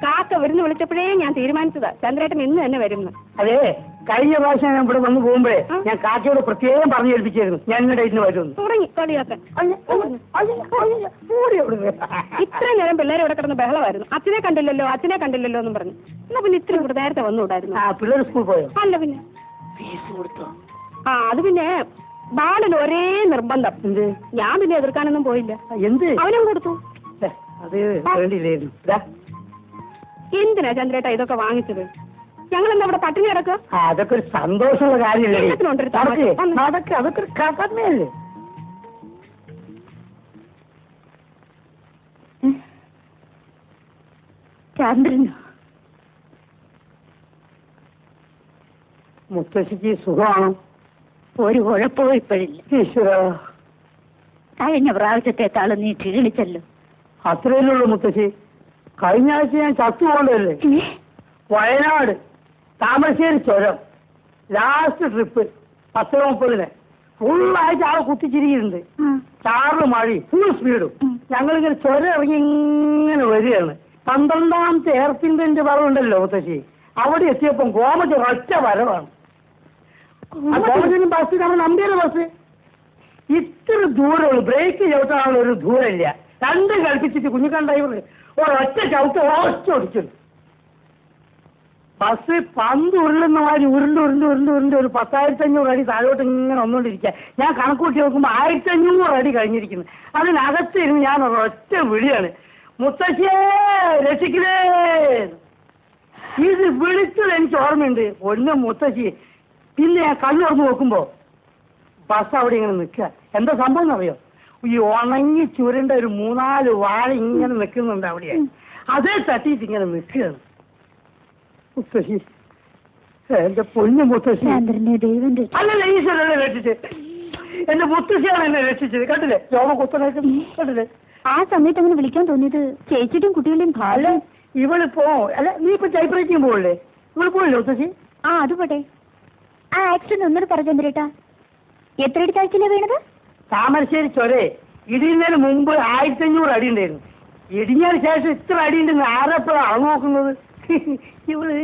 കാക്ക വരുന്ന് വിളിച്ചപ്പോഴേ ഞാൻ തീരുമാനിച്ചതാ ചന്ദ്രേട്ടൻ ഇന്ന് തന്നെ വരുന്നു. അതെ, കഴിഞ്ഞ പ്രാവശ്യം ഞാൻ ഇവിടെ വന്ന് പോകുമ്പോഴേ ഞാൻ കാക്കയോട് പ്രത്യേകം പറഞ്ഞു ഏൽപ്പിച്ചായിരുന്നു ഞാൻ ഇങ്ങോട്ട് ഇന്ന് വരുന്നു. തുടങ്ങി കളിയാക്കാൻ. ഇത്ര നേരം പിള്ളേരെ ഇവിടെ കിടന്ന് ബഹളമായിരുന്നു. അച്ഛനെ കണ്ടില്ലല്ലോ എന്നും പറഞ്ഞു. എന്നാ പിന്നെ ഇത്ര ഇവിടെ നേരത്തെ വന്നുകൂടായിരുന്നു. പിള്ളേർ സ്കൂൾ പോയോ? അല്ല പിന്നെ ഫീസ് കൊടുത്തോ? അത് പിന്നെ ബാലന് ഒരേ നിർബന്ധം. ഞാൻ പിന്നെ എതിർക്കാനൊന്നും പോയില്ല. എന്ത് അവനും കൊടുത്തു. അത് വേണ്ടിയില്ലായിരുന്നു. എന്തിനാ ചന്ദ്രേട്ടാ ഇതൊക്കെ വാങ്ങിച്ചത്? ഞങ്ങൾ എന്താ ഇവിടെ പട്ടിണി കിടക്കുക? അതൊക്കെ ഒരു സന്തോഷമുള്ള കാര്യമല്ലേ. അതൊക്കെ ഒരു കഥമല്ലേ. ചന്ദ്രനോ? മുത്തശ്ശിക്ക് സുഖമാണോ? ഒരു കുഴപ്പവും ഇപ്പോഴില്ല. ഈശ്വര, കഴിഞ്ഞ പ്രാവശ്യത്തെക്കാളും നീ ക്ഷീണിച്ചല്ലോ. അത്രയല്ലുള്ളൂ മുത്തശ്ശി. കഴിഞ്ഞ ആഴ്ച ഞാൻ ചത്തുപോകണ്ടല്ലേ. വയനാട് താമരശ്ശേരി ചുരം ലാസ്റ്റ് ട്രിപ്പ് 10:30 ഫുള്ളായിട്ട് ആളെ കുത്തിച്ചിരിക്കുന്നുണ്ട്. ചാറില് മഴയും ഫുൾ സ്പീഡും. ഞങ്ങളിങ്ങനെ ചുരം ഇറങ്ങി ഇങ്ങനെ വരികയാണ്. 12ാമത്തെ എയർപിന്റെ വരവുണ്ടല്ലോ മുത്തശ്ശി, അവിടെ എത്തിയപ്പം ഗോമതി ഒറ്റ വരവാണ്. ഗോമതിനും ബസ് നമ്മൾ നമ്പിയുടെ ബസ് ഇത്ര ദൂരമുള്ളൂ. ബ്രേക്ക് ചവിട്ടാനുള്ള ഒരു ദൂരമില്ല. രണ്ടും കൽപ്പിച്ചിട്ട് കുഞ്ഞിക്കാൻ ഡ്രൈവർ ഒരൊറ്റ ചവിട്ട് ഓടിച്ചു. ബസ് പന്ത് ഉരുളുന്ന മാതിരി ഉരുണ്ട് ഒരു 10,500 അടി താഴോട്ട് ഇങ്ങനെ വന്നുകൊണ്ടിരിക്കുക. ഞാൻ കണക്കൂട്ടി നോക്കുമ്പോൾ 1,500 അടി കഴിഞ്ഞിരിക്കുന്നു. അതിനകത്തിരുന്ന് ഞാൻ ഒരൊറ്റ വിളിയാണ്, മുത്തശ്ശിയെ രക്ഷിക്കണേ. ഇത് വിളിച്ചത് എനിക്ക് ഓർമ്മയുണ്ട്. ഒന്ന് മുത്തശ്ശി. പിന്നെ ഞാൻ കണ്ണുറന്ന് നോക്കുമ്പോ ബസ് അവിടെ ഇങ്ങനെ നിൽക്കുക. എന്താ സംഭവം എന്നറിയോ? ഈ ഉണങ്ങി ചുരുണ്ട ഒരു 3-4 വാഴ ഇങ്ങനെ നിൽക്കുന്നുണ്ട് അവിടെ. അതേ തട്ടിയിട്ട് ഇങ്ങനെ നിൽക്കുകയാണ്. മുത്തശ്ശി, എന്റെ പൊന്നു മുത്തശ്ശി. അല്ലല്ല, ഈശ്വരനെ രക്ഷിച്ച്. എന്റെ മുത്തശ്ശിയാണ് എന്നെ രക്ഷിച്ചത്. കണ്ടില്ലേ രോമ കുത്തനൊക്കെ കണ്ടില്ലേ? ആ സമയത്ത് അങ്ങനെ വിളിക്കാൻ തോന്നിയത് ചേച്ചിയുടെയും കുട്ടികളുടെയും ഭാരം. ഇവളിപ്പോ അല്ല, നീ ഇപ്പൊ ടൈപ്പ് റൈറ്റിംഗ് പോകല്ലേ? ഇവള് പോയില്ലേ മുത്തശ്ശി? അത് പോട്ടെ. ആ ആക്സിഡന്റ് ഒന്നും പറഞ്ഞു ചന്ദ്രേട്ടാ. എത്ര അടി താഴ്ചയിലാ വീണത്? താമരശ്ശേരി ചൊരേ ഇടിയുന്നതിന് മുമ്പ് 1,500 അടി ഉണ്ടായിരുന്നു. ഇടിഞ്ഞതിന് ശേഷം ഇത്ര അടി ഉണ്ടെന്ന് ആരെപ്പോഴാണ് നോക്കുന്നത്? ഇവള്